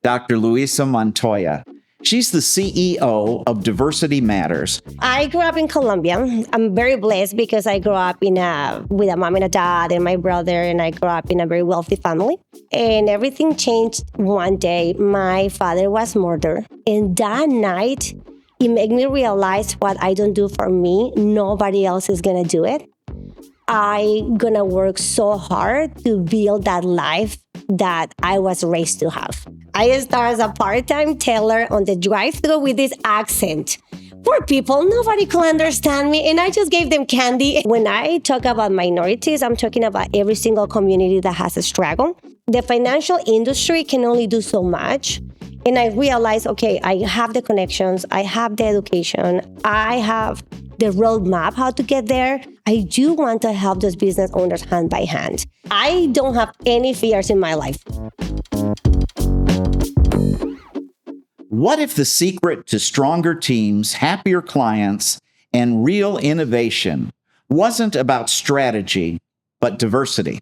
Dr. Luisa Montoya. She's the CEO of Diversity Matters. I grew up in Colombia. I'm very blessed because I grew up with a mom and a dad and my brother, and I grew up in a very wealthy family. And everything changed one day. My father was murdered. And that night, it made me realize what I don't do for me, nobody else is going to do it. I'm going to work so hard to build that life that I was raised to have. I started as a part-time teller on the drive-thru with this accent. Poor people, nobody could understand me, and I just gave them candy. When I talk about minorities, I'm talking about every single community that has a struggle. The financial industry can only do so much. And I realized, okay, I have the connections, I have the education, I have the roadmap how to get there. I do want to help those business owners hand by hand. I don't have any fears in my life. What if the secret to stronger teams, happier clients, and real innovation wasn't about strategy, but diversity?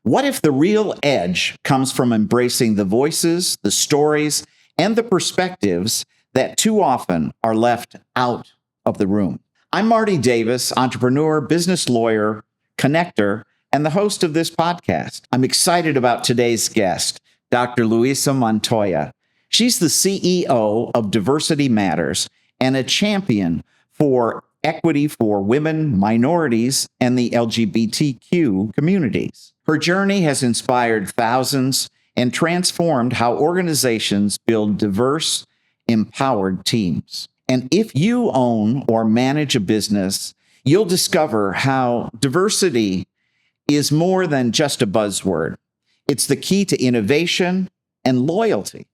What if the real edge comes from embracing the voices, the stories, and the perspectives that too often are left out of the room? I'm Marty Davis, entrepreneur, business lawyer, connector, and the host of this podcast. I'm excited about today's guest, Dr. Luisa Montoya. She's the CEO of Diversity Matters and a champion for equity for women, minorities, and the LGBTQ communities. Her journey has inspired thousands and transformed how organizations build diverse, empowered teams. And if you own or manage a business, you'll discover how diversity is more than just a buzzword. It's the key to innovation and loyalty.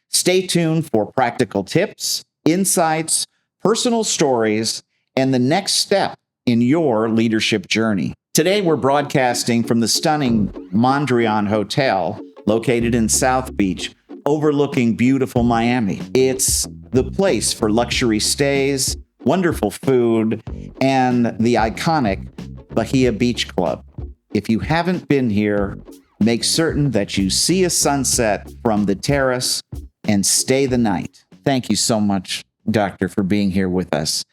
Stay tuned for practical tips, insights, personal stories, and the next step in your leadership journey. Today, we're broadcasting from the stunning Mondrian Hotel located in South Beach, overlooking beautiful Miami. It's the place for luxury stays, wonderful food, and the iconic Bahia Beach Club. If you haven't been here, make certain that you see a sunset from the terrace and stay the night. Thank you so much, Doctor, for being here with us.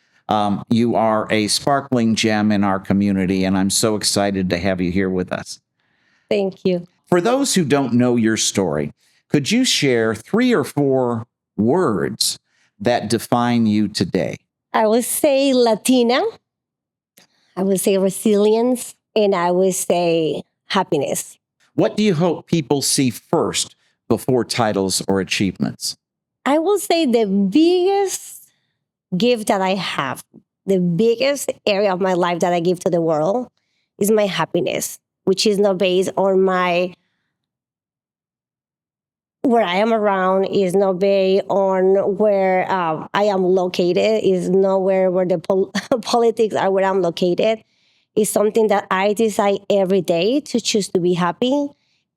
You are a sparkling gem in our community, and I'm so excited to have you here with us. Thank you. For those who don't know your story, could you share 3 or 4 words that define you today? I would say Latina, I would say resilience, and I would say happiness. What do you hope people see first before titles or achievements? I will say the biggest gift that I have, the biggest area of my life that I give to the world is my happiness, which is not based on where I am around, is not based on where I am located, is nowhere where the politics are where I'm located. It's something that I decide every day to choose to be happy.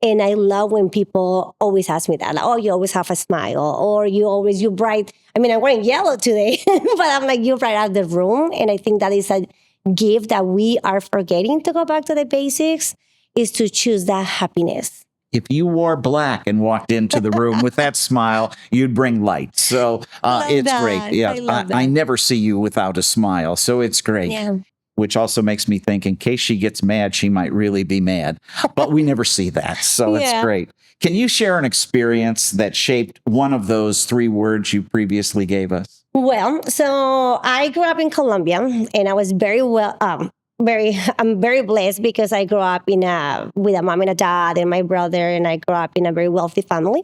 And I love when people always ask me that, like, oh, you always have a smile, or you bright. I mean, I'm wearing yellow today, but I'm like, you're bright out of the room. And I think that is a gift that we are forgetting to go back to the basics, is to choose that happiness. If you wore black and walked into the room with that smile, you'd bring light. So it's that. great. Yeah, I love that. I never see you without a smile. So it's great. Yeah. Which also makes me think, in case she gets mad, she might really be mad. But we never see that. So it's great. Can you share an experience that shaped one of those 3 words you previously gave us? Well, so I grew up in Colombia, and I was I'm very blessed because I grew up with a mom and a dad and my brother, and I grew up in a very wealthy family.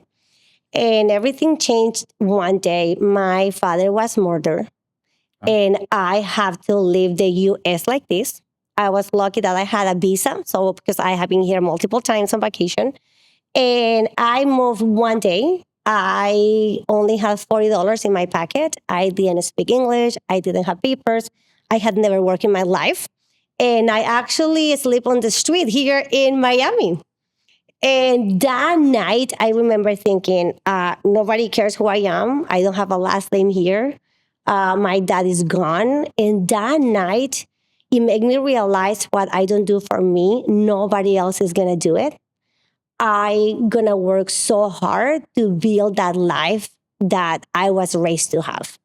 And everything changed one day. My father was murdered. And I have to leave the U.S. like this. I was lucky that I had a visa, so because I have been here multiple times on vacation. And I moved one day. I only had $40 in my pocket. I didn't speak English. I didn't have papers. I had never worked in my life. And I actually sleep on the street here in Miami. And that night, I remember thinking, nobody cares who I am. I don't have a last name here. My dad is gone. And that night, it made me realize what I don't do for me, nobody else is going to do it. I gonna work so hard to build that life that I was raised to have.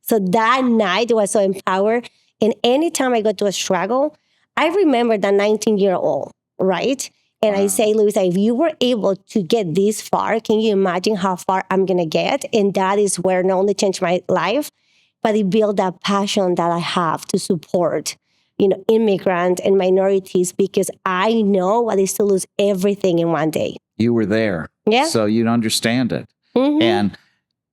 So that night was so empowered. And anytime I go to a struggle, I remember the 19-year-old, right? And I say, Luisa, if you were able to get this far, can you imagine how far I'm gonna get? And that is where not only changed my life, but it built that passion that I have to support, immigrants and minorities, because I know what it is to lose everything in one day. You were there. Yeah. So you'd understand it. Mm-hmm. And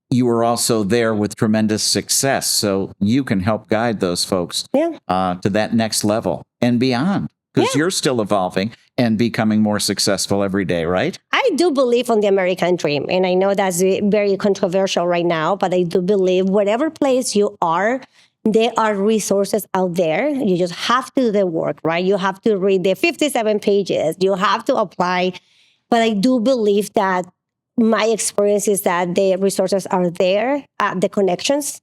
you were also there with tremendous success. So you can help guide those folks to that next level and beyond, because you're still evolving and becoming more successful every day, right? I do believe on the American dream. And I know that's very controversial right now, but I do believe whatever place you are, there are resources out there. You just have to do the work, right? You have to read the 57 pages. You have to apply. But I do believe that my experience is that the resources are there, the connections.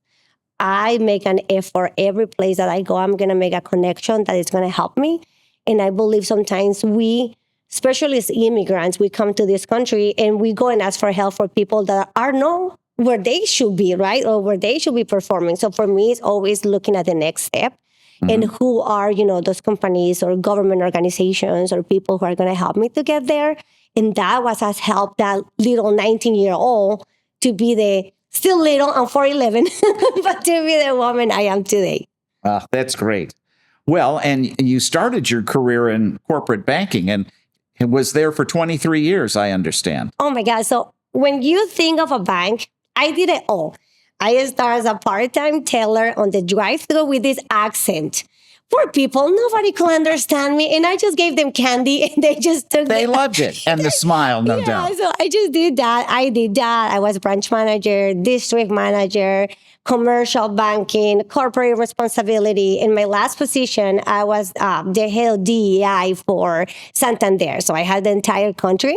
I make an effort every place that I go. I'm going to make a connection that is going to help me. And I believe sometimes we, especially as immigrants, we come to this country and we go and ask for help for people that are not where they should be, right? Or where they should be performing. So for me, it's always looking at the next step and who are, those companies or government organizations or people who are going to help me to get there. And that has helped that little 19-year-old to be the, still little, I'm 4'11", but to be the woman I am today. That's great. Well, and you started your career in corporate banking and was there for 23 years, I understand. Oh my God. So when you think of a bank, I did it all. I started as a part-time teller on the drive-thru with this accent. Poor people, nobody could understand me. And I just gave them candy and they just took They loved it. And the smile, no doubt. So I just did that. I did that. I was branch manager, district manager, commercial banking, corporate responsibility. In my last position, I was the head of DEI for Santander. So I had the entire country,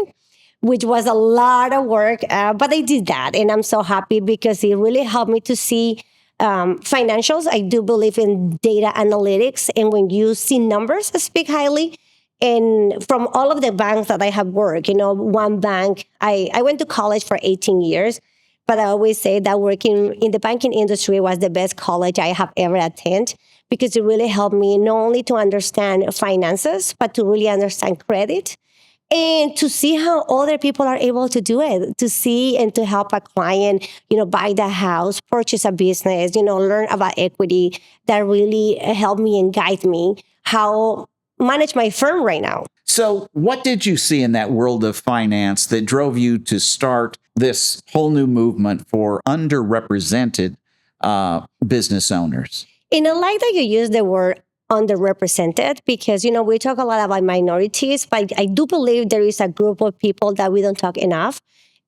which was a lot of work, but I did that. And I'm so happy because it really helped me to see financials. I do believe in data analytics. And when you see numbers speak highly, and from all of the banks that I have worked, one bank, I went to college for 18 years, but I always say that working in the banking industry was the best college I have ever attended because it really helped me not only to understand finances, but to really understand credit and to see how other people are able to do it, to see and to help a client, buy the house, purchase a business, learn about equity. That really helped me and guide me how manage my firm right now. So what did you see in that world of finance that drove you to start this whole new movement for underrepresented business owners? And I like that you use the word underrepresented because, we talk a lot about minorities, but I do believe there is a group of people that we don't talk enough.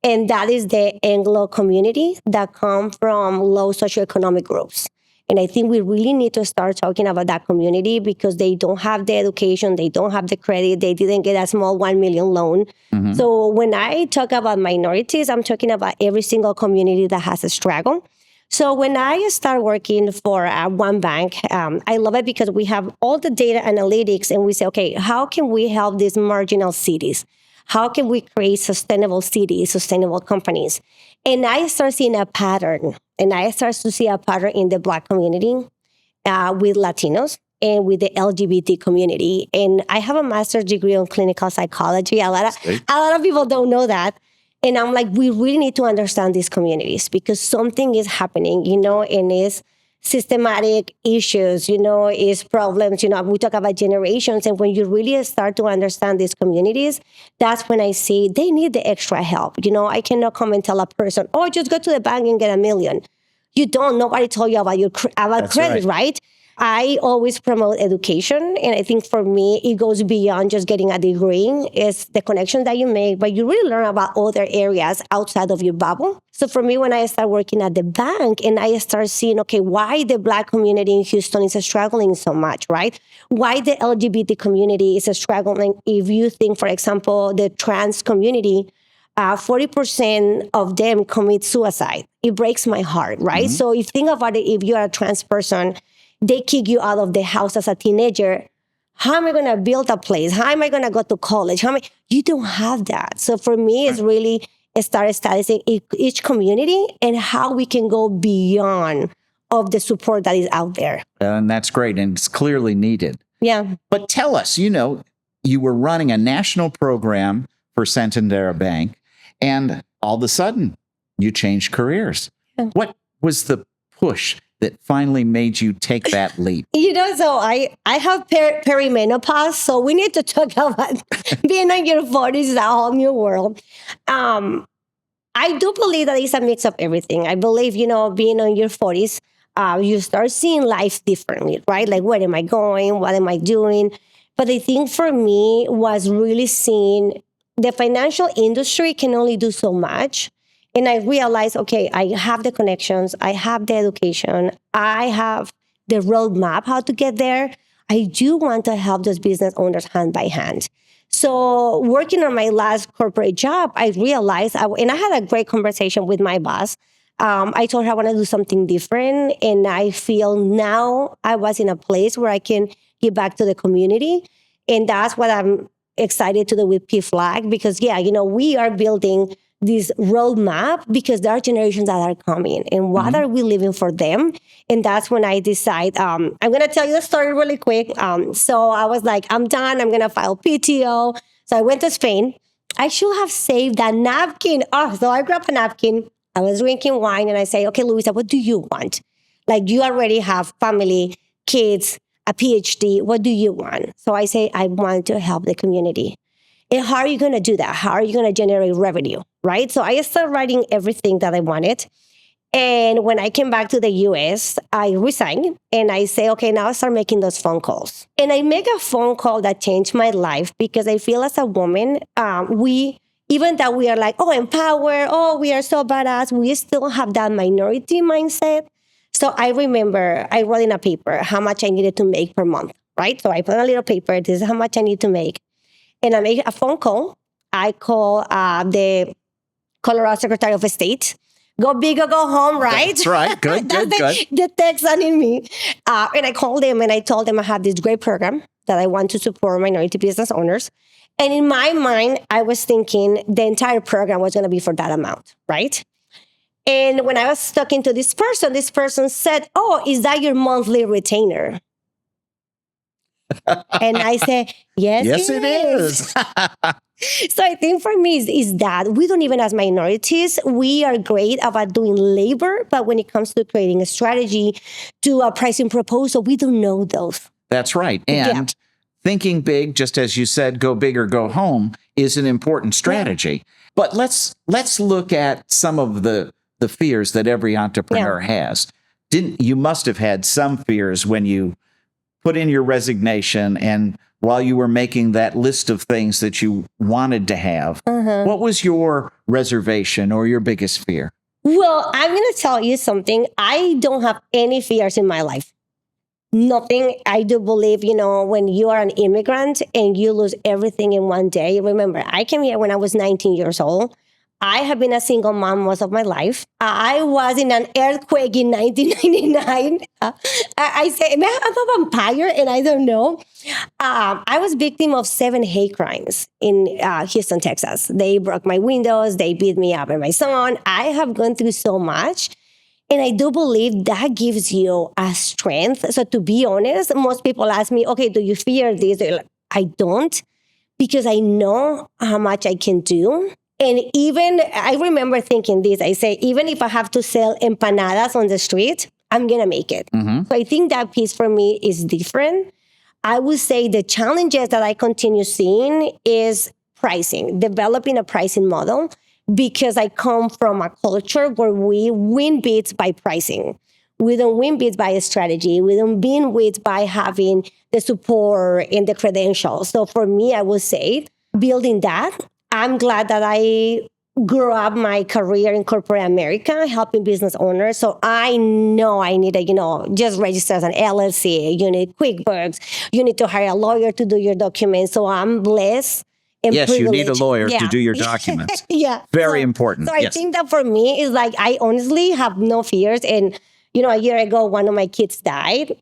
And that is the Anglo community that come from low socioeconomic groups. And I think we really need to start talking about that community because they don't have the education, they don't have the credit, they didn't get a small 1 million loan. Mm-hmm. So when I talk about minorities, I'm talking about every single community that has a struggle. So when I start working for one bank, I love it because we have all the data analytics and we say, okay, how can we help these marginal cities? How can we create sustainable cities, sustainable companies? And I start seeing a pattern. And I start to see a pattern in the Black community with Latinos and with the LGBT community. And I have a master's degree on clinical psychology. A lot of people don't know that. And I'm like, we really need to understand these communities because something is happening, and it's systematic issues, is problems, we talk about generations. And when you really start to understand these communities, that's when I see they need the extra help. I cannot come and tell a person, oh, just go to the bank and get $1 million. You don't, nobody told you about credit, right? I always promote education. And I think for me, it goes beyond just getting a degree. It's the connection that you make, but you really learn about other areas outside of your bubble. So for me, when I start working at the bank and I start seeing, okay, why the Black community in Houston is struggling so much, right? Why the LGBT community is struggling. If you think, for example, the trans community, 40% of them commit suicide. It breaks my heart, right? Mm-hmm. So if you think about it, if you are a trans person, they kick you out of the house as a teenager. how am I going to build a place? How am I going to go to college? You don't have that. So for me, it's really start studying each community and how we can go beyond of the support that is out there. And that's great. And it's clearly needed. Yeah. But tell us, you were running a national program for Santander Bank, and all of a sudden you changed careers. Yeah. What was the push that finally made you take that leap? So I have perimenopause, so we need to talk about being in your 40s is a whole new world. I do believe that it's a mix of everything. I believe, being in your 40s, you start seeing life differently, right? Like, where am I going? What am I doing? But I think for me was really seeing the financial industry can only do so much. And I realized, okay, I have the connections, I have the education, I have the roadmap how to get there. I do want to help those business owners hand by hand. So working on my last corporate job, I realized, and I had a great conversation with my boss. I told her I want to do something different. And I feel now I was in a place where I can give back to the community. And that's what I'm excited to do with PFLAG, because we are building this roadmap because there are generations that are coming, and what are we leaving for them? And that's when I decide, I'm going to tell you the story really quick. So I was like, I'm done. I'm going to file PTO. So I went to Spain. I should have saved that napkin. So I grabbed a napkin. I was drinking wine and I say, okay, Luisa, what do you want? Like, you already have family, kids, a PhD. What do you want? So I say, I want to help the community. And how are you going to do that? How are you going to generate revenue, right? So I started writing everything that I wanted. And when I came back to the US, I resigned and I say, okay, now I start making those phone calls. And I make a phone call that changed my life, because I feel as a woman, even that we are like, empower, we are so badass, we still have that minority mindset. So I remember I wrote in a paper how much I needed to make per month, right? So I put on a little paper, this is how much I need to make. And I make a phone call. I call the Colorado Secretary of State. Go big or go home, right? That's right. Good. The Texan in me. And I called them and I told them I have this great program that I want to support minority business owners. And in my mind, I was thinking the entire program was going to be for that amount, right? And when I was talking to this person said, is that your monthly retainer? And I said, yes, it is. So I think for me is that we don't even, as minorities, we are great about doing labor, but when it comes to creating a strategy, to a pricing proposal, we don't know those. That's right. And thinking big, just as you said, go big or go home, is an important strategy. Yeah. But let's look at some of the fears that every entrepreneur has. You must have had some fears when you put in your resignation and while you were making that list of things that you wanted to have. What was your reservation or your biggest fear? Well, I'm going to tell you something. I don't have any fears in my life. Nothing. I do believe, when you are an immigrant and you lose everything in one day. Remember, I came here when I was 19 years old. I have been a single mom most of my life. I was in an earthquake in 1999. I say, I'm a vampire and I don't know. I was victim of 7 hate crimes in Houston, Texas. They broke my windows. They beat me up and my son. I have gone through so much. And I do believe that gives you a strength. So to be honest, most people ask me, okay, do you fear this? Like, I don't, because I know how much I can do. And even, I remember thinking this, I say, even if I have to sell empanadas on the street, I'm going to make it. So I think that piece for me is different. I would say the challenges that I continue seeing is pricing, developing a pricing model, because I come from a culture where we win bids by pricing. We don't win bids by a strategy. We don't win bids by having the support and the credentials. So for me, I would say building that. I'm glad that I grew up my career in corporate America, helping business owners. So I know I need just register as an LLC. You need QuickBooks. You need to hire a lawyer to do your documents. So I'm blessed. Yes, you need a lawyer to do your documents. Very important. So I think that for me is like, I honestly have no fears. And, a year ago, one of my kids died.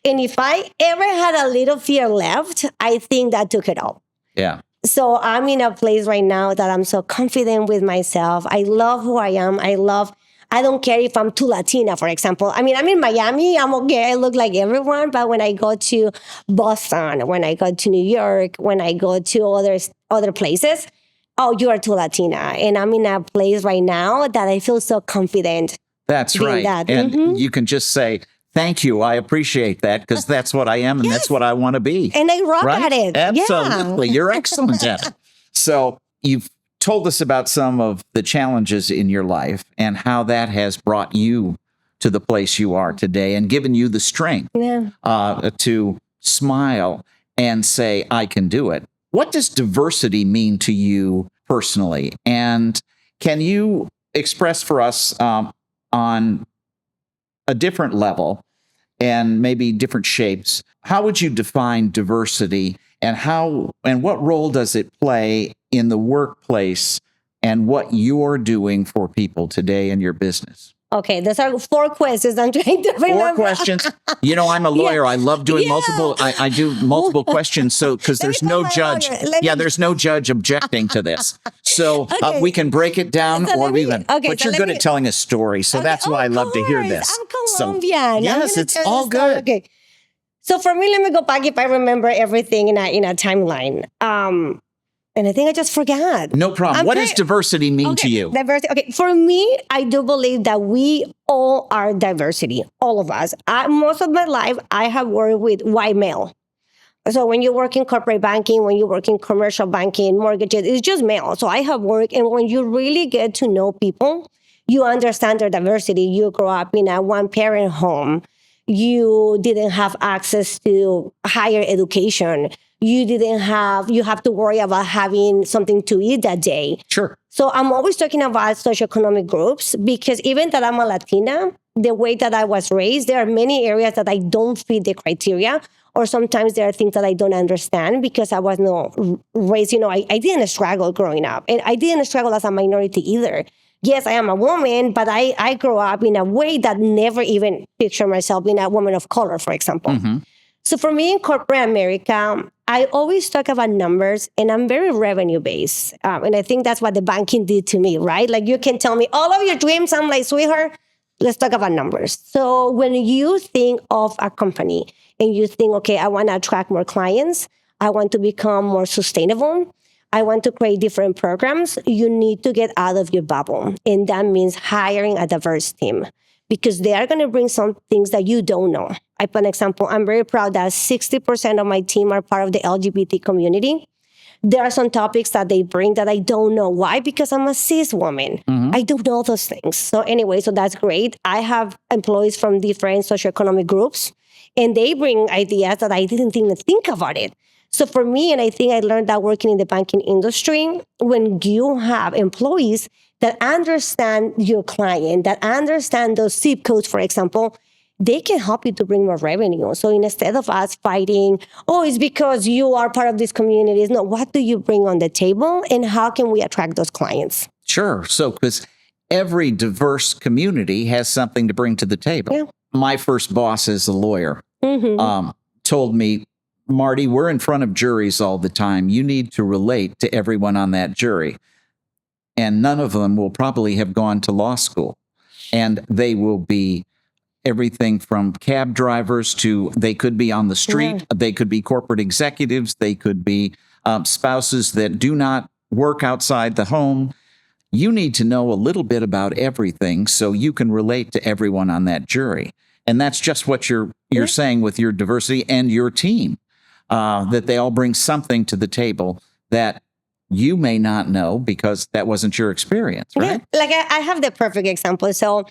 And if I ever had a little fear left, I think that took it all. Yeah. So I'm in a place right now that I'm so confident with myself. I love who I am. I don't care if I'm too Latina, for example. I mean, I'm in Miami. I'm okay. I look like everyone. But when I go to Boston, when I go to New York, when I go to other places, oh, you are too Latina. And I'm in a place right now that I feel so confident. That's being right. that. And you can just say, thank you. I appreciate that because that's what I am and that's what I want to be. And I rock Right? at it. Absolutely. Yeah. You're excellent at it. So you've told us about some of the challenges in your life and how that has brought you to the place you are today and given you the strength Yeah. to smile and say, I can do it. What does diversity mean to you personally? And can you express for us on a different level and maybe different shapes, how would you define diversity and what role does it play in the workplace and what you're doing for people today in your business? Okay, those are 4 questions I'm trying to remember. 4 questions. You know, I'm a lawyer. I love doing multiple. I do multiple questions. So, because there's no judge. There's no judge objecting to this. So we can break it down or we can. But you're good at telling a story. So that's why I love to hear this. I'm Colombian. Yes, it's all good. Okay. So for me, let me go back if I remember everything in a timeline. And I think I just forgot. No problem. What does diversity mean to you? Diversity. Okay. For me, I do believe that we all are diversity, all of us. Most of my life, I have worked with white male. So when you work in corporate banking, when you work in commercial banking, mortgages, it's just male. So I have worked. And when you really get to know people, you understand their diversity. You grow up in a one-parent home. You didn't have access to higher education. You have to worry about having something to eat that day. Sure. So I'm always talking about socioeconomic groups because even that I'm a Latina, the way that I was raised, there are many areas that I don't fit the criteria, or sometimes there are things that I don't understand because I was not raised, I didn't struggle growing up. And I didn't struggle as a minority either. Yes, I am a woman, but I grew up in a way that never even picture myself being a woman of color, for example. Mm-hmm. So for me in corporate America, I always talk about numbers and I'm very revenue based. And I think that's what the banking did to me, right? Like you can tell me all of your dreams. I'm like, sweetheart, let's talk about numbers. So when you think of a company and you think, okay, I want to attract more clients, I want to become more sustainable, I want to create different programs, you need to get out of your bubble. And that means hiring a diverse team because they are going to bring some things that you don't know. I put an example. I'm very proud that 60% of my team are part of the LGBT community. There are some topics that they bring that I don't know. Why? Because I'm a cis woman. Mm-hmm. I don't know those things. So anyway, so that's great. I have employees from different socioeconomic groups, and they bring ideas that I didn't even think about it. So for me, and I think I learned that working in the banking industry, when you have employees that understand your client, that understand those zip codes, for example, they can help you to bring more revenue. So instead of us fighting, oh, it's because you are part of these communities. No, what do you bring on the table and how can we attract those clients? Sure. So because every diverse community has something to bring to the table. Yeah. My first boss as a lawyer told me, Marty, we're in front of juries all the time. You need to relate to everyone on that jury. And none of them will probably have gone to law school. And they will be everything from cab drivers to they could be on the street. Yeah. They could be corporate executives. They could be spouses that do not work outside the home. You need to know a little bit about everything so you can relate to everyone on that jury. And that's just what you're saying with your diversity and your team, that they all bring something to the table that you may not know because that wasn't your experience, right? Yeah, like I have the perfect example. So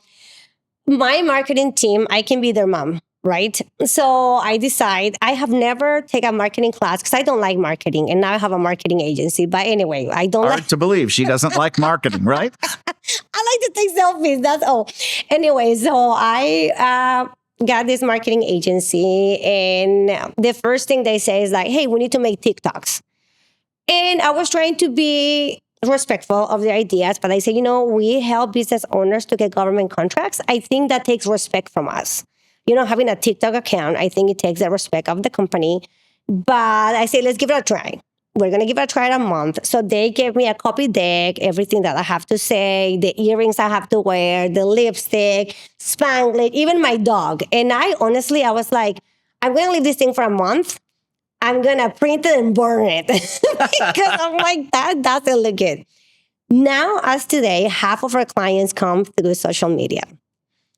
my marketing team, I can be their mom, right? So I decide I have never taken a marketing class because I don't like marketing. And now I have a marketing agency. But anyway, I don't Hard to believe she doesn't like marketing, right? I like to take selfies. That's all. Anyway, so I got this marketing agency. And the first thing they say is like, hey, we need to make TikToks. And I was trying to be respectful of their ideas, but I say, we help business owners to get government contracts. I think that takes respect from us. having a TikTok account, I think it takes the respect of the company. But I say, let's give it a try. We're going to give it a try in a month. So they gave me a copy deck, everything that I have to say, the earrings I have to wear, the lipstick, Spanglish, even my dog. And I was like, I'm going to leave this thing for a month. I'm going to print it and burn it because I'm like, that doesn't look good. Now, as today, half of our clients come through social media.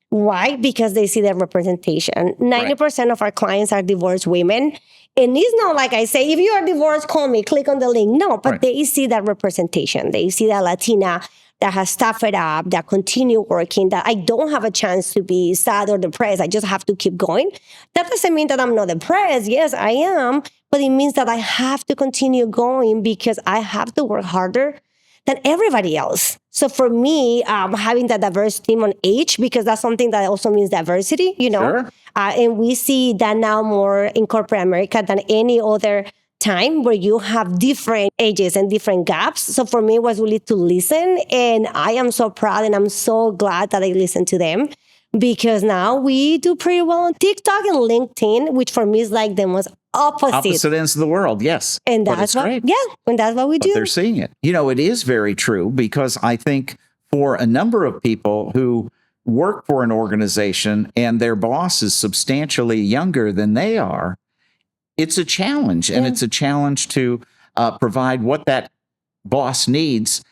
Why? Because they see the representation. 90% of our clients are divorced women. And it's not like I say, if you are divorced, call me, click on the link. No, but they see that representation. They see that Latina that has toughed it up, that continue working, that I don't have a chance to be sad or depressed. I just have to keep going. That doesn't mean that I'm not depressed. Yes, I am. But it means that I have to continue going because I have to work harder than everybody else. So for me, having that diverse team on age, because that's something that also means diversity, Sure. And we see that now more in corporate America than any other time where you have different ages and different gaps. So for me, it was really to listen. And I am so proud and I'm so glad that I listened to them because now we do pretty well on TikTok and LinkedIn, which for me is like the most opposite ends of the world. Yes. And that's great. And that's what we do. They're seeing it. It is very true because I think for a number of people who work for an organization and their boss is substantially younger than they are, it's a challenge. And it's a challenge to provide what that boss needs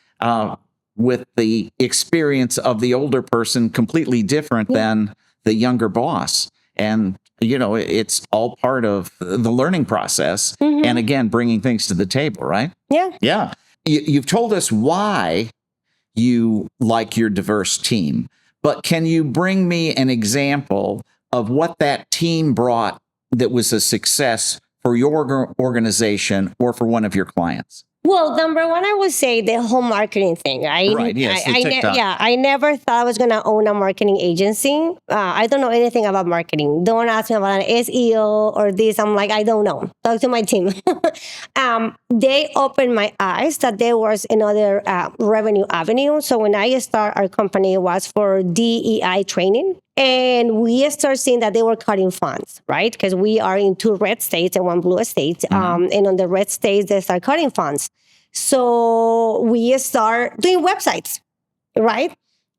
with the experience of the older person completely different than the younger boss. And, it's all part of the learning process. Mm-hmm. And again, bringing things to the table, right? Yeah. Yeah. You've told us why you like your diverse team, but can you bring me an example of what that team brought that was a success for your organization or for one of your clients? Well, number one, I would say the whole marketing thing. Right, yes, I never thought I was going to own a marketing agency. I don't know anything about marketing. Don't ask me about an SEO or this. I'm like, I don't know. Talk to my team. They opened my eyes that there was another revenue avenue. So when I started our company, it was for DEI training. And we started seeing that they were cutting funds, right? Because we are in 2 red states and 1 blue state. And on the red states, they start cutting funds. So we start doing websites, right?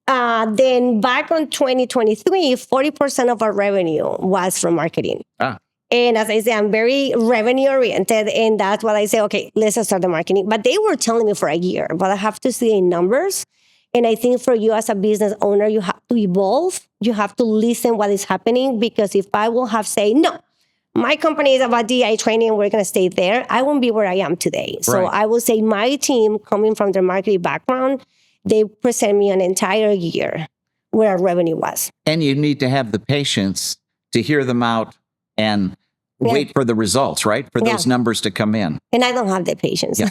Then back on 2023, 40% of our revenue was from marketing. And as I say, I'm very revenue oriented. And that's what I say, okay, let's start the marketing. But they were telling me for a year, but I have to see in numbers. And I think for you as a business owner, you have to evolve. You have to listen what is happening. Because if I will have say, no, my company is about DI training, we're going to stay there, I won't be where I am today. Right. So I will say my team, coming from the marketing background, they present me an entire year where our revenue was. And you need to have the patience to hear them out and wait for the results, right? For those numbers to come in. And I don't have the patience. Yeah.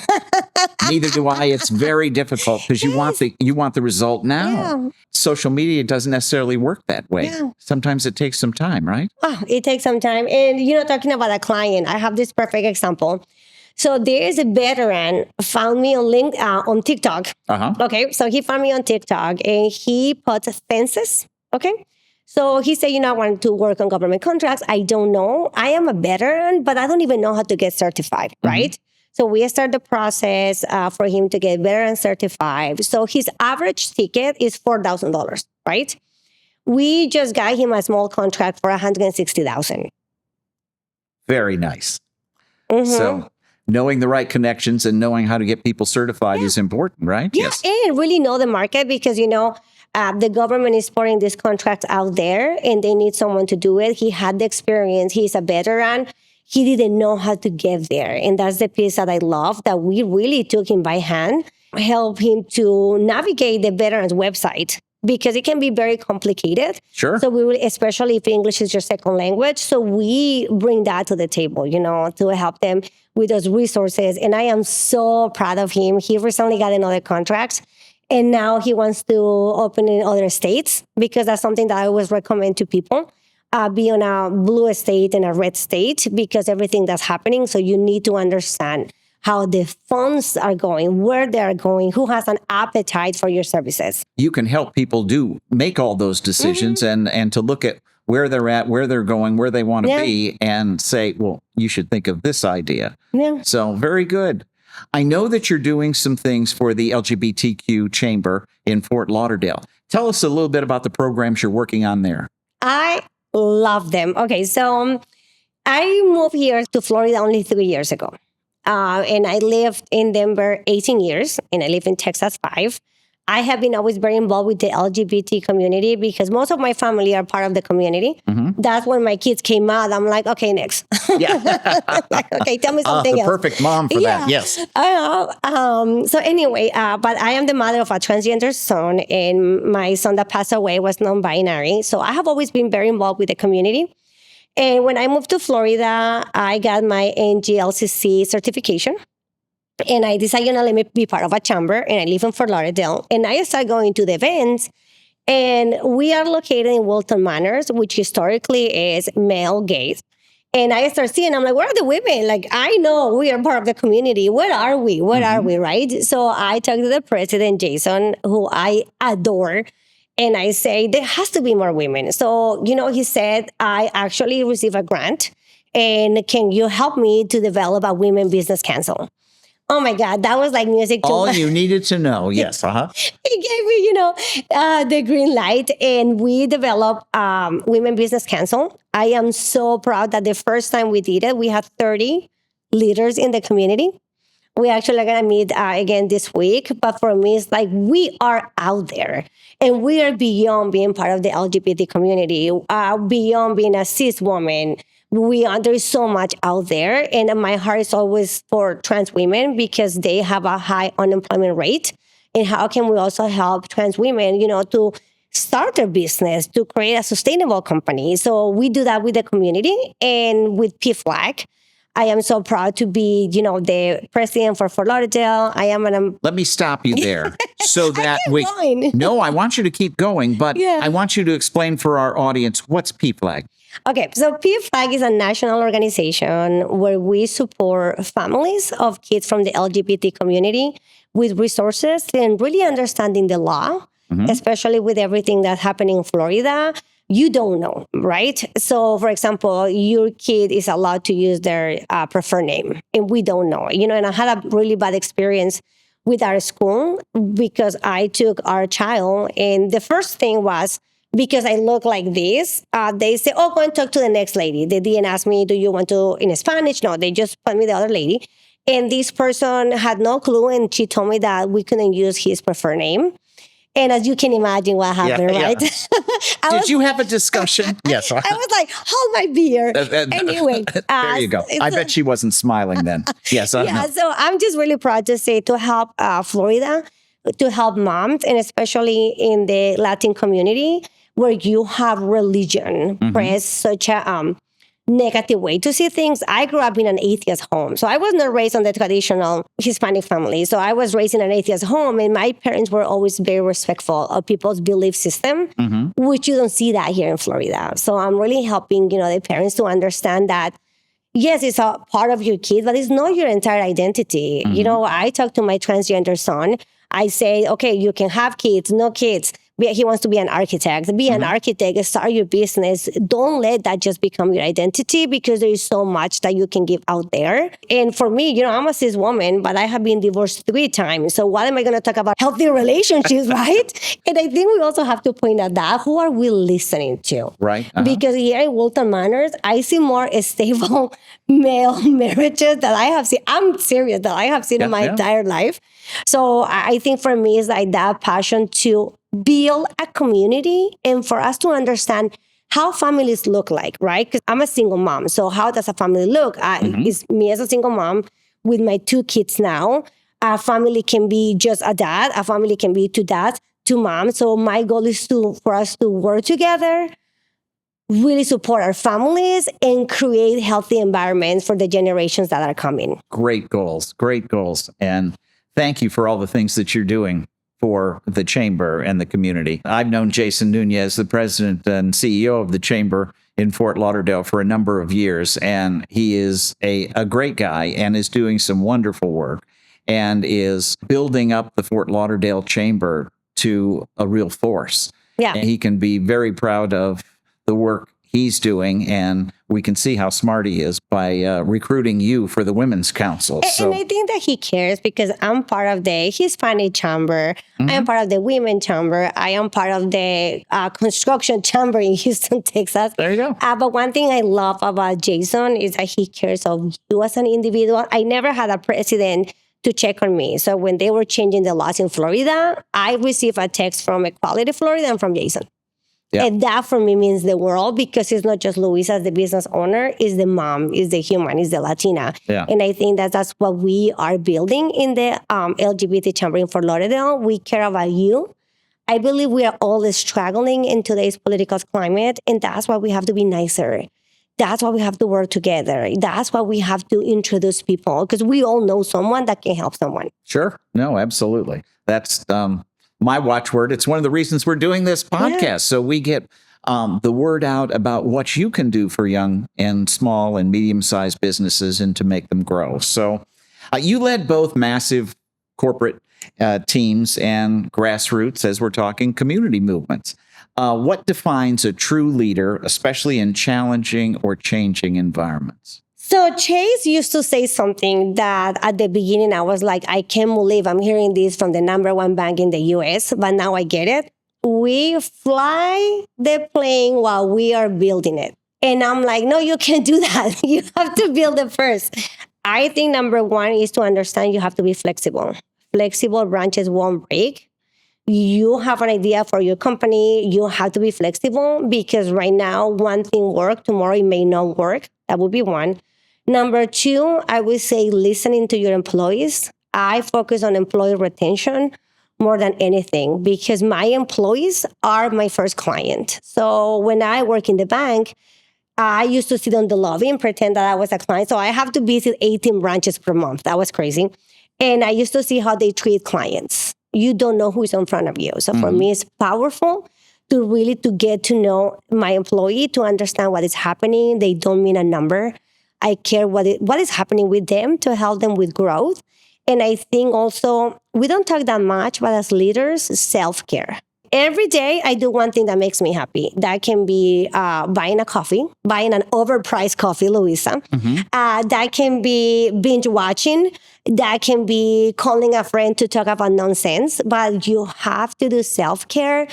Neither do I. It's very difficult because you want the result now. Yeah. Social media doesn't necessarily work that way. Yeah. Sometimes it takes some time, right? Oh, it takes some time. And, talking about a client, I have this perfect example. So there is a veteran found me on TikTok. Okay, so he found me on TikTok and he put fences. Okay. So he said, I want to work on government contracts. I don't know. I am a veteran, but I don't even know how to get certified, right? So we start the process for him to get veteran certified. So his average ticket is $4,000, right? We just got him a small contract for $160,000. Very nice. So knowing the right connections and knowing how to get people certified is important, right? Yeah, yes. And really know the market because, the government is pouring this contract out there and they need someone to do it. He had the experience. He's a veteran. He didn't know how to get there. And that's the piece that I love, that we really took him by hand, help him to navigate the veterans website because it can be very complicated. Sure. So we will, especially if English is your second language. So we bring that to the table, to help them with those resources. And I am so proud of him. He recently got another contract. And now he wants to open in other states because that's something that I always recommend to people. Be on a blue state and a red state because everything that's happening. So you need to understand how the funds are going, where they're going, who has an appetite for your services. You can help people make all those decisions and to look at where they're at, where they're going, where they want to Yeah. be, and say, well, you should think of this idea. Yeah. So very good. I know that you're doing some things for the LGBTQ Chamber in Fort Lauderdale. Tell us a little bit about the programs you're working on there. I love them. Okay, so I moved here to Florida only 3 years ago. And I lived in Denver 18 years, and I live in Texas 5. I have been always very involved with the LGBT community because most of my family are part of the community. Mm-hmm. That's when my kids came out. I'm like, okay, next. Yeah. Like, okay, tell me something the else. perfect mom for Yeah. that. Yes. So anyway, but I am the mother of a transgender son, and my son that passed away was non-binary. So I have always been very involved with the community. And when I moved to Florida, I got my NGLCC certification. And I decided, let me be part of a chamber. And I live in Fort Lauderdale. And I started going to the events. And we are located in Wilton Manors, which historically is male gaze. And I start seeing, I'm like, where are the women? Like, I know we are part of the community. Where are we? Where are we, right? So I talked to the president, Jason, who I adore. And I say, there has to be more women. So, he said, I actually received a grant. And can you help me to develop a women business council? Oh my God, that was like music to all you needed to know. Yes. Uh-huh. He gave me, the green light, and we developed Women Business Council. I am so proud that the first time we did it, we had 30 leaders in the community. We actually are going to meet again this week. But for me, it's like we are out there, and we are beyond being part of the LGBT community, beyond being a cis woman. There is so much out there, and my heart is always for trans women because they have a high unemployment rate. And how can we also help trans women, to start their business, to create a sustainable company? So we do that with the community and with PFLAG. I am so proud to be, the president for Fort Lauderdale. I am Let me stop you there so that going. No, I want you to keep going, but Yeah. I want you to explain for our audience what's PFLAG. Okay, so PFLAG is a national organization where we support families of kids from the LGBT community with resources and really understanding the law, especially with everything that's happening in Florida. You don't know, right? So, for example, your kid is allowed to use their preferred name, and we don't know. And I had a really bad experience with our school because I took our child, and the first thing was, because I look like this, they say, oh, go and talk to the next lady. They didn't ask me, do you want to in Spanish? No, they just put me the other lady. And this person had no clue, and she told me that we couldn't use his preferred name. And as you can imagine what happened, Yeah, right? yeah. Did you have a discussion? Yes. I was like, hold my beer. Anyway. There you go. I bet she wasn't smiling then. Yes. Yeah, so I'm just really proud to say to help Florida, to help moms, and especially in the Latin community, where you have religion press such a negative way to see things. I grew up in an atheist home. So I was not raised on the traditional Hispanic family. So I was raised in an atheist home, and my parents were always very respectful of people's belief system, which you don't see that here in Florida. So I'm really helping, the parents to understand that, yes, it's a part of your kid, but it's not your entire identity. I talk to my transgender son. I say, okay, you can have kids, no kids. He wants to be an architect. Be an architect, start your business. Don't let that just become your identity, because there is so much that you can give out there. And for me, I'm a cis woman, but I have been divorced 3 times. So what am I going to talk about? Healthy relationships, right? And I think we also have to point out that who are we listening to? Right. Because here in Wilton Manors, I see more stable male marriages that I have seen. I'm serious, that I have seen in my entire life. So I think for me, it's like that passion to build a community and for us to understand how families look like, right? Because I'm a single mom. So how does a family look? It's me as a single mom with my 2 kids now. A family can be just a dad. A family can be 2 dads, 2 moms. So my goal is for us to work together, really support our families, and create healthy environments for the generations that are coming. Great goals. Great goals. And thank you for all the things that you're doing for the chamber and the community. I've known Jason Nunez, the president and CEO of the chamber in Fort Lauderdale, for a number of years, and he is a great guy and is doing some wonderful work and is building up the Fort Lauderdale chamber to a real force. Yeah. And he can be very proud of the work he's doing, and we can see how smart he is by recruiting you for the Women's Council. And I think that he cares because I'm part of the Hispanic Chamber. I am part of the Women Chamber. I am part of the Construction Chamber in Houston, Texas. There you go. But one thing I love about Jason is that he cares of you as an individual. I never had a president to check on me. So when they were changing the laws in Florida, I received a text from Equality Florida and from Jason. Yeah. And that for me means the world, because it's not just Luisa as the business owner, it's the mom, it's the human, it's the Latina. Yeah. And I think that that's what we are building in the LGBT Chamber in Fort Lauderdale. We care about you. I believe we are all struggling in today's political climate, and that's why we have to be nicer. That's why we have to work together. That's why we have to introduce people, because we all know someone that can help someone. Sure. No, absolutely. That's my watchword. It's one of the reasons we're doing this podcast. Yeah. So we get the word out about what you can do for young and small and medium-sized businesses and to make them grow. So you led both massive corporate teams and grassroots, as we're talking, community movements. What defines a true leader, especially in challenging or changing environments? So Chase used to say something that at the beginning I was like, I can't believe I'm hearing this from the number one bank in the US, but now I get it. We fly the plane while we are building it. And I'm like, no, you can't do that. You have to build it first. I think number one is to understand you have to be flexible. Flexible branches won't break. You have an idea for your company. You have to be flexible because right now one thing works, tomorrow it may not work. That would be one. Number two, I would say listening to your employees. I focus on employee retention more than anything because my employees are my first client. So when I work in the bank, I used to sit on the lobby and pretend that I was a client. So I have to visit 18 branches per month. That was crazy. And I used to see how they treat clients. You don't know who's in front of you. So for me, it's powerful to really to get to know my employee, to understand what is happening. They don't mean a number. I care what is happening with them to help them with growth. And I think also, we don't talk that much, but as leaders, self-care. Every day, I do one thing that makes me happy. That can be buying a coffee, buying an overpriced coffee, Luisa. That can be binge watching. That can be calling a friend to talk about nonsense. But you have to do self-care.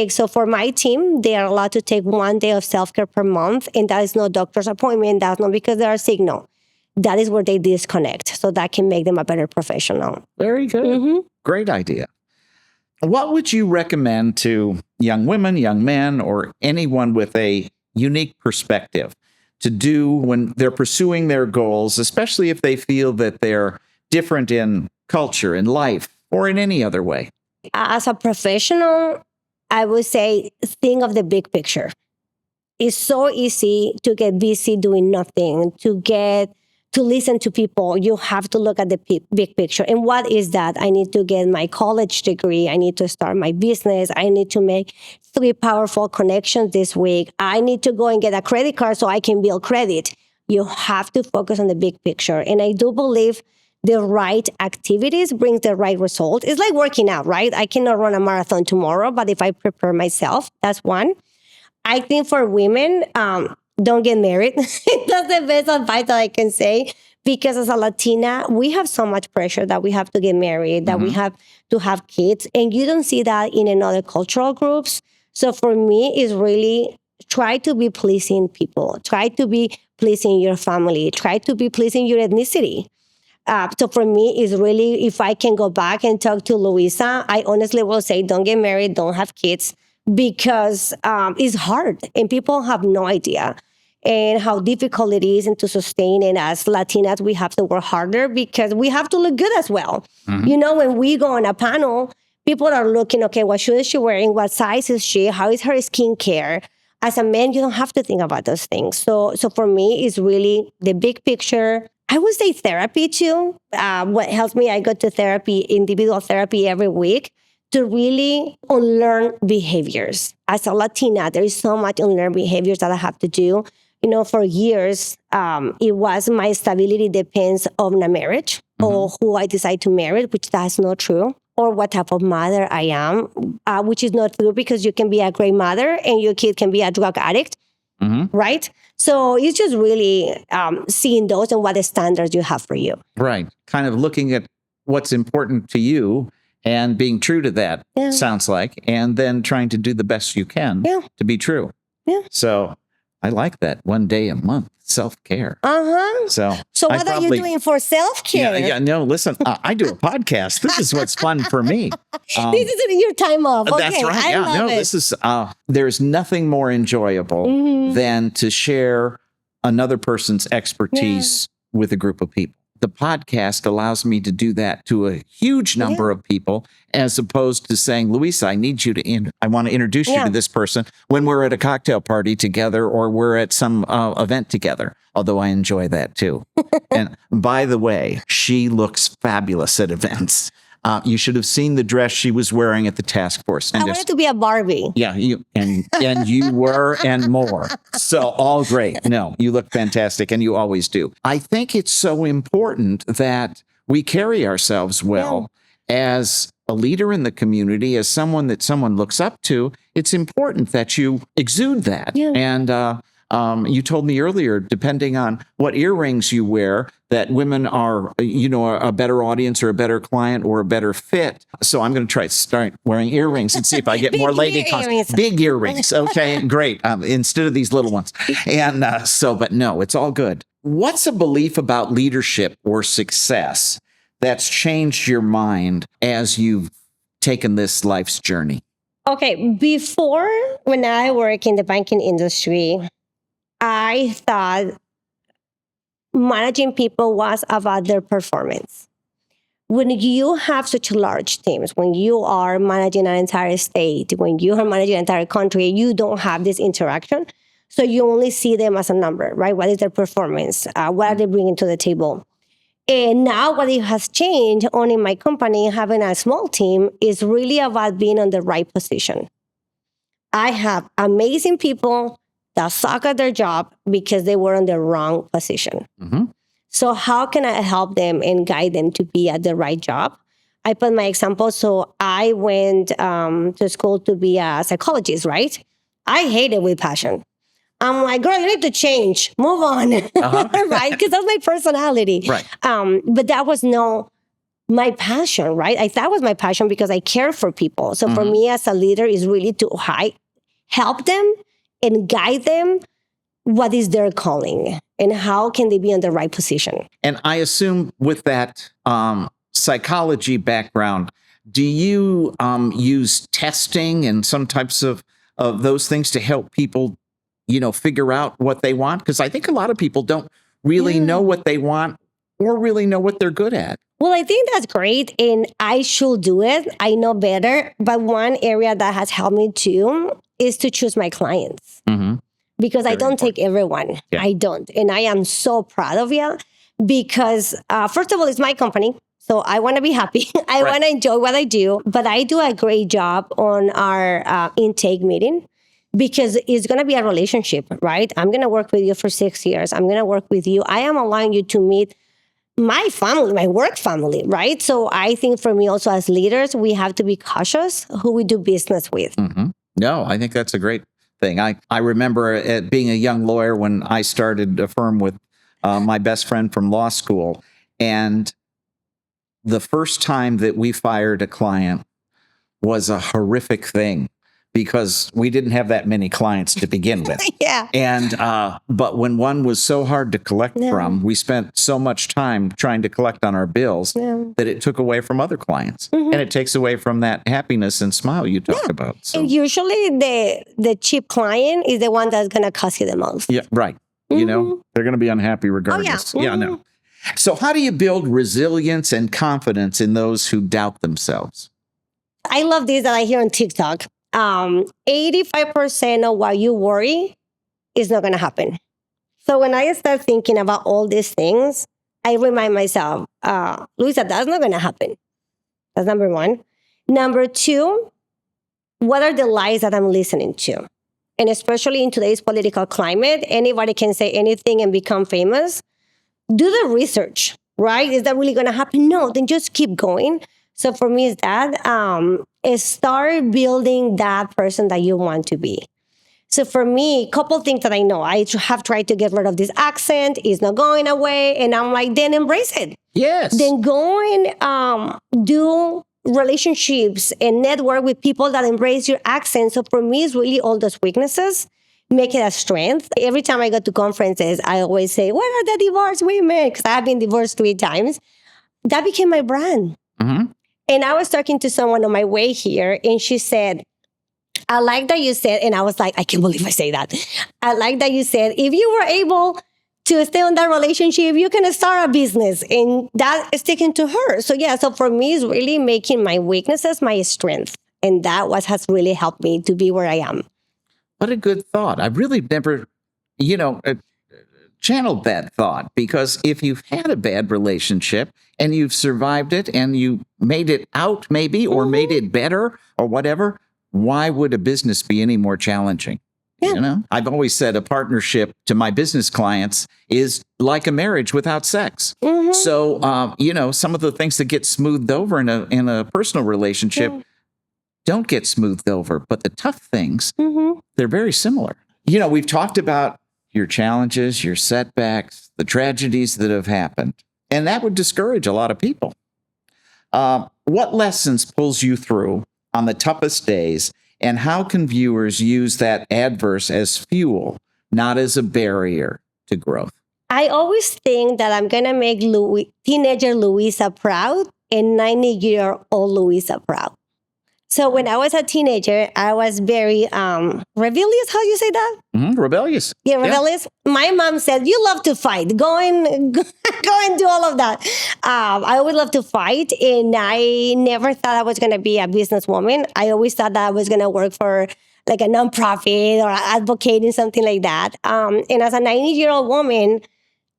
So for my team, they are allowed to take 1 day of self-care per month, and that is no doctor's appointment. That's not because they are sick. No, that is where they disconnect. So that can make them a better professional. Very good. Great idea. What would you recommend to young women, young men, or anyone with a unique perspective to do when they're pursuing their goals, especially if they feel that they're different in culture, in life, or in any other way? As a professional, I would say, think of the big picture. It's so easy to get busy doing nothing, to listen to people. You have to look at the big picture. And what is that? I need to get my college degree. I need to start my business. I need to make 3 powerful connections this week. I need to go and get a credit card so I can build credit. You have to focus on the big picture. And I do believe the right activities brings the right result. It's like working out, right? I cannot run a marathon tomorrow, but if I prepare myself, that's one. I think for women, don't get married. That's the best advice that I can say. Because as a Latina, we have so much pressure that we have to get married, that we have to have kids. And you don't see that in other cultural groups. So for me, it's really try to be pleasing people. Try to be pleasing your family. Try to be pleasing your ethnicity. So for me, it's really, if I can go back and talk to Luisa, I honestly will say, don't get married, don't have kids, because it's hard and people have no idea and how difficult it is and to sustain. And as Latinas, we have to work harder because we have to look good as well. You know, when we go on a panel, people are looking, okay, what shoe is she wearing? What size is she? How is her skincare? As a man, you don't have to think about those things. So for me, it's really the big picture. I would say therapy too. What helps me, I go to therapy, individual therapy every week to really unlearn behaviors. As a Latina, there is so much unlearned behaviors that I have to do. You know, for years, it was my stability depends on a marriage or who I decide to marry, which that's not true, or what type of mother I am, which is not true because you can be a great mother and your kid can be a drug addict. right? So it's just really seeing those and what the standards you have for you. Right. Kind of looking at what's important to you and being true to that, sounds like, and then trying to do the best you can to be true. Yeah. So I like that. 1 day a month, self-care. So what are you doing for self-care? No, listen, I do a podcast. This is what's fun for me. This is your time off. Okay, that's right. I love it. This is, there's nothing more enjoyable than to share another person's expertise with a group of people. The podcast allows me to do that to a huge number of people, as opposed to saying, Luisa, I need you to, I want to introduce you to this person when we're at a cocktail party together or we're at some event together, although I enjoy that too. And by the way, she looks fabulous at events. You should have seen the dress she was wearing at the task force. I wanted to be a Barbie. Yeah, you were, and more. So all great. No, you look fantastic, and you always do. I think it's so important that we carry ourselves well as a leader in the community, as someone that someone looks up to. It's important that you exude that. Yeah. And you told me earlier, depending on what earrings you wear, that women are, a better audience or a better client or a better fit. So I'm going to start wearing earrings and see if I get more lady customers. Big earrings. Okay, great. Instead of these little ones. And but no, it's all good. What's a belief about leadership or success that's changed your mind as you've taken this life's journey? Okay, before, when I work in the banking industry, I thought managing people was about their performance. When you have such large teams, when you are managing an entire state, when you are managing an entire country, you don't have this interaction. So you only see them as a number, right? What is their performance? What are they bringing to the table? And now what it has changed, owning my company, having a small team, is really about being on the right position. I have amazing people that suck at their job because they were in the wrong position. So how can I help them and guide them to be at the right job? I put my example. So I went to school to be a psychologist, right? I hate it with passion. I'm like, girl, you need to change. Move on, right? Because that's my personality. Right. But that was my passion, right? That was my passion because I care for people. So for me as a leader is really to help them and guide them what is their calling and how can they be in the right position. And I assume with that psychology background, do you use testing and some types of those things to help people, figure out what they want? Because I think a lot of people don't really know what they want or really know what they're good at. Well, I think that's great, and I should do it. I know better. But one area that has helped me too is to choose my clients. Because I don't take everyone. Yeah. I don't. And I am so proud of you because, first of all, it's my company. So I want to be happy. I want to enjoy what I do. But I do a great job on our intake meeting because it's going to be a relationship, right? I'm going to work with you for 6 years. I'm going to work with you. I am allowing you to meet my family, my work family, right? So I think for me also as leaders, we have to be cautious who we do business with. No, I think that's a great thing. I remember being a young lawyer when I started a firm with my best friend from law school. And the first time that we fired a client was a horrific thing because we didn't have that many clients to begin with. And but when one was so hard to collect from, we spent so much time trying to collect on our bills that it took away from other clients. And it takes away from that happiness and smile you talk about. So. And usually the cheap client is the one that's going to cost you the most. Yeah, right. They're going to be unhappy regardless. No. So how do you build resilience and confidence in those who doubt themselves? I love this that I hear on TikTok. 85% of what you worry is not going to happen. So when I start thinking about all these things, I remind myself, Luisa, that's not going to happen. That's number one. Number two, what are the lies that I'm listening to? And especially in today's political climate, anybody can say anything and become famous. Do the research, right? Is that really going to happen? No, then just keep going. So for me, is that start building that person that you want to be. So for me, a couple things that I know, have tried to get rid of this accent. It's not going away. And I'm like, then embrace it. Yes. Then go and do relationships and network with people that embrace your accent. So for me, it's really all those weaknesses, make it a strength. Every time I go to conferences, I always say, where are the divorced women? Because I've been divorced 3 times. That became my brand. Mm-hmm. And I was talking to someone on my way here, and she said, I like that you said, and I was like, I can't believe I say that. I like that you said, if you were able to stay on that relationship, you can start a business. And that is sticking to her. So yeah, so for me, it's really making my weaknesses my strength. And that has really helped me to be where I am. What a good thought. I've really never, channeled that thought, because if you've had a bad relationship and you've survived it and you made it out maybe, or made it better or whatever, why would a business be any more challenging? Yeah. I've always said a partnership to my business clients is like a marriage without sex. Mm-hmm. So, some of the things that get smoothed over in a personal relationship don't get smoothed over, but the tough things, they're very similar. We've talked about your challenges, your setbacks, the tragedies that have happened, and that would discourage a lot of people. What lessons pulls you through on the toughest days, and how can viewers use that adverse as fuel, not as a barrier to growth? I always think that I'm going to make teenager Luisa proud and 90-year-old Luisa proud. So when I was a teenager, I was very rebellious. How do you say that? Rebellious. Yeah, rebellious. Yeah. My mom said, you love to fight. Go and do all of that. I always love to fight. And I never thought I was going to be a businesswoman. I always thought that I was going to work for like a nonprofit or advocating, something like that. And as a 90-year-old woman,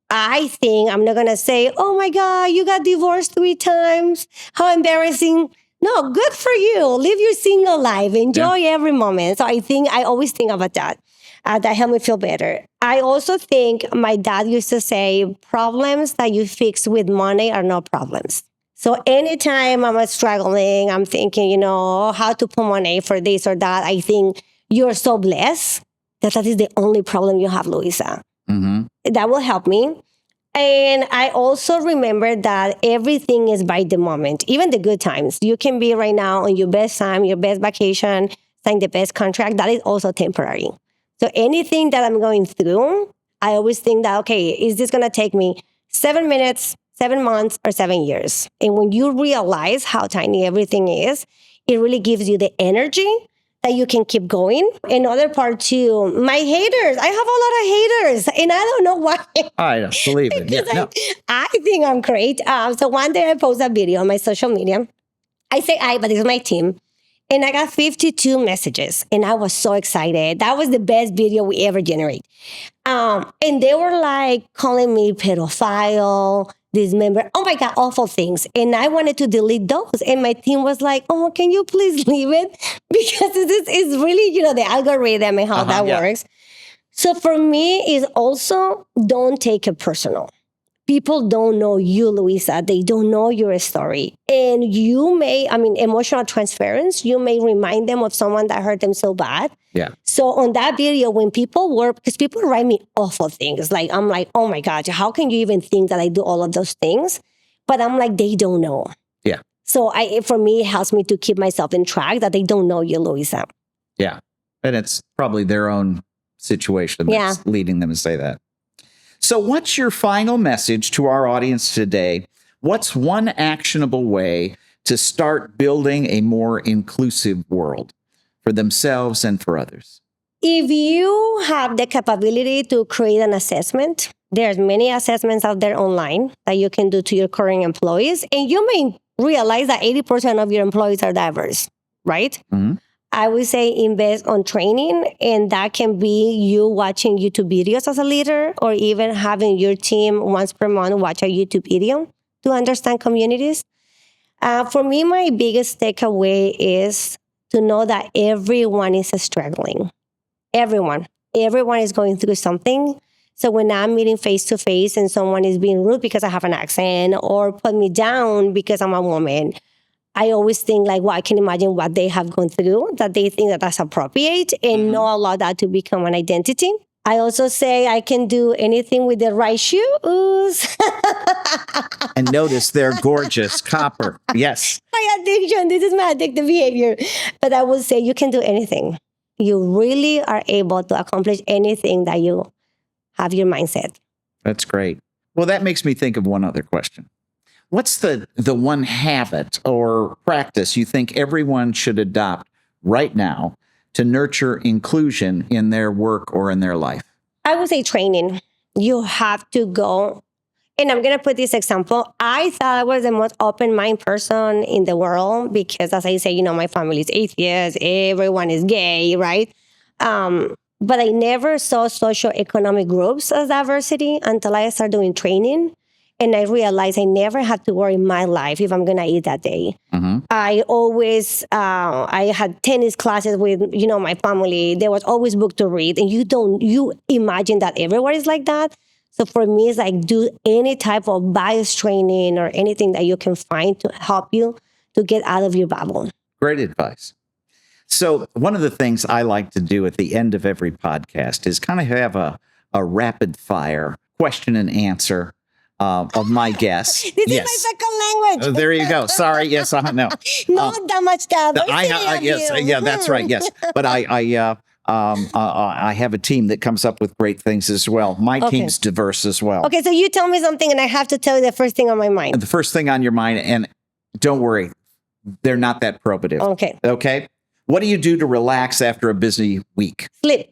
I think I'm not going to say, oh my God, you got divorced 3 times. How embarrassing. No, good for you. Live your single life. Enjoy every moment. So I always think about that. That helped me feel better. I also think my dad used to say, problems that you fix with money are not problems. So anytime I'm struggling, I'm thinking, how to put money for this or that, I think you're so blessed that is the only problem you have, Luisa. Mm-hmm. That will help me. And I also remember that everything is by the moment, even the good times. You can be right now on your best time, your best vacation, sign the best contract. That is also temporary. So anything that I'm going through, I always think that, okay, is this going to take me 7 minutes, 7 months, or 7 years? And when you realize how tiny everything is, it really gives you the energy that you can keep going. Another part too, my haters. I have a lot of haters, and I don't know why. I don't believe it. Yeah, I think I'm great. So one day I post a video on my social media. I say I, but it's my team. And I got 52 messages, and I was so excited. That was the best video we ever generate. And they were like calling me pedophile, dismember. Oh my God, awful things. And I wanted to delete those. And my team was like, oh, can you please leave it? Because this is really, the algorithm and how that works. So for me, is also don't take it personal. People don't know you, Luisa. They don't know your story. And you may, emotional transference, you may remind them of someone that hurt them so bad. Yeah. So on that video, when because people write me awful things, I'm like, oh my God, how can you even think that I do all of those things? But I'm like, they don't know. Yeah. So for me, it helps me to keep myself in track that they don't know you, Luisa. Yeah. And it's probably their own situation that's leading them to say that. So what's your final message to our audience today? What's one actionable way to start building a more inclusive world for themselves and for others? If you have the capability to create an assessment, there's many assessments out there online that you can do to your current employees, and you may realize that 80% of your employees are diverse, right? Mm-hmm. I would say invest on training, and that can be you watching YouTube videos as a leader, or even having your team once per month watch a YouTube video to understand communities. For me, my biggest takeaway is to know that everyone is struggling. Everyone is going through something. So when I'm meeting face to face and someone is being rude because I have an accent or put me down because I'm a woman, I always think like, well, I can imagine what they have gone through, that they think that that's appropriate and not allow that to become an identity. I also say I can do anything with the right shoes. And notice they're gorgeous, copper. Yes. My addiction, this is my addictive behavior. But I would say you can do anything. You really are able to accomplish anything that you have your mindset. That's great. Well, that makes me think of one other question. What's the one habit or practice you think everyone should adopt right now to nurture inclusion in their work or in their life? I would say training. You have to go. And I'm going to put this example. I thought I was the most open-minded person in the world because, as I say, my family is atheist. Everyone is gay, right? But I never saw socioeconomic groups as diversity until I started doing training. And I realized I never had to worry in my life if I'm going to eat that day. I always, I had tennis classes with, my family. There was always book to read. And you imagine that everywhere is like that. So for me, it's like do any type of bias training or anything that you can find to help you to get out of your bubble. Great advice. So one of the things I like to do at the end of every podcast is kind of have a rapid fire question and answer of my guests. This is my second language. There you go. Sorry. Yes, I know. Not that much time. That's right. Yes, but I have a team that comes up with great things as well. My team's diverse as well. Okay, so you tell me something, and I have to tell you the first thing on my mind. The first thing on your mind, and don't worry, they're not that probative. Okay. What do you do to relax after a busy week? Sleep.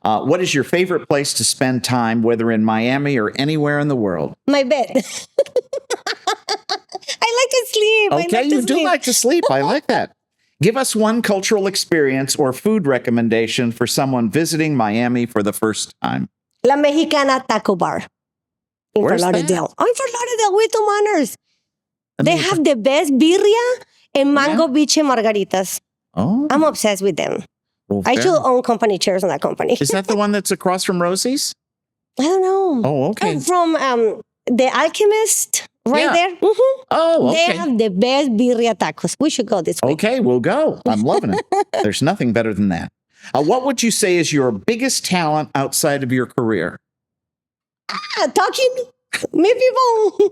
What is your favorite place to spend time, whether in Miami or anywhere in the world? My bed. I like to sleep. Okay, you do like to sleep. I like that. Give us one cultural experience or food recommendation for someone visiting Miami for the first time. La Mexicana Taco Bar in Fort Lauderdale. Oh, in Fort Lauderdale with two manners. They have the best birria and mango biche margaritas. Oh. I'm obsessed with them. Well, I should own company chairs on that company. Is that the one that's across from Rosie's? I don't know. Oh, okay. From The Alchemist, right there. Mm-hmm. Oh, okay. They have the best birria tacos. We should go this week. Okay, we'll go. I'm loving it. There's nothing better than that. What would you say is your biggest talent outside of your career? Talking. Meet people.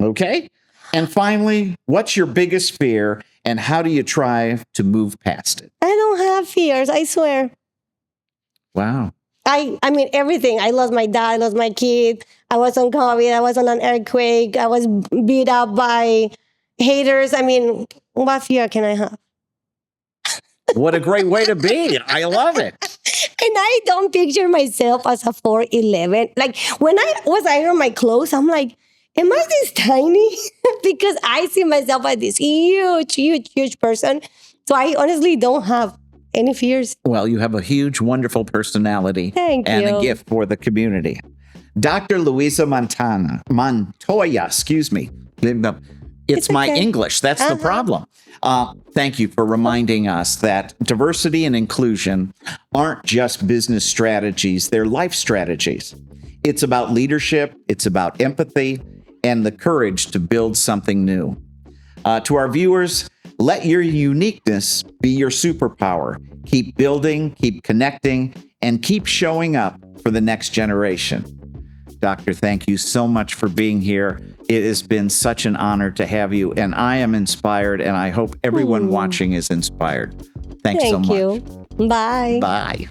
Okay. And finally, what's your biggest fear and how do you try to move past it? I don't have fears, I swear. Wow. I mean, everything. I lost my dad, I lost my kid. I was on COVID, I was on an earthquake. I was beat up by haters. I mean, what fear can I have? What a great way to be. I love it. And I don't picture myself as a 4'11". Like when I was ironing my clothes, I'm like, am I this tiny? Because I see myself as this huge person. So I honestly don't have any fears. Well, you have a huge, wonderful personality. Thank and you. A gift for the community. Dr. Luisa Montoya, excuse me. It's my okay. English. That's the problem. Thank you for reminding us that diversity and inclusion aren't just business strategies, they're life strategies. It's about leadership, it's about empathy, and the courage to build something new. To our viewers, let your uniqueness be your superpower. Keep building, keep connecting, and keep showing up for the next generation. Doctor, thank you so much for being here. It has been such an honor to have you, and I am inspired, and I hope everyone watching is inspired. Thanks so much. Thank you. Bye. Bye.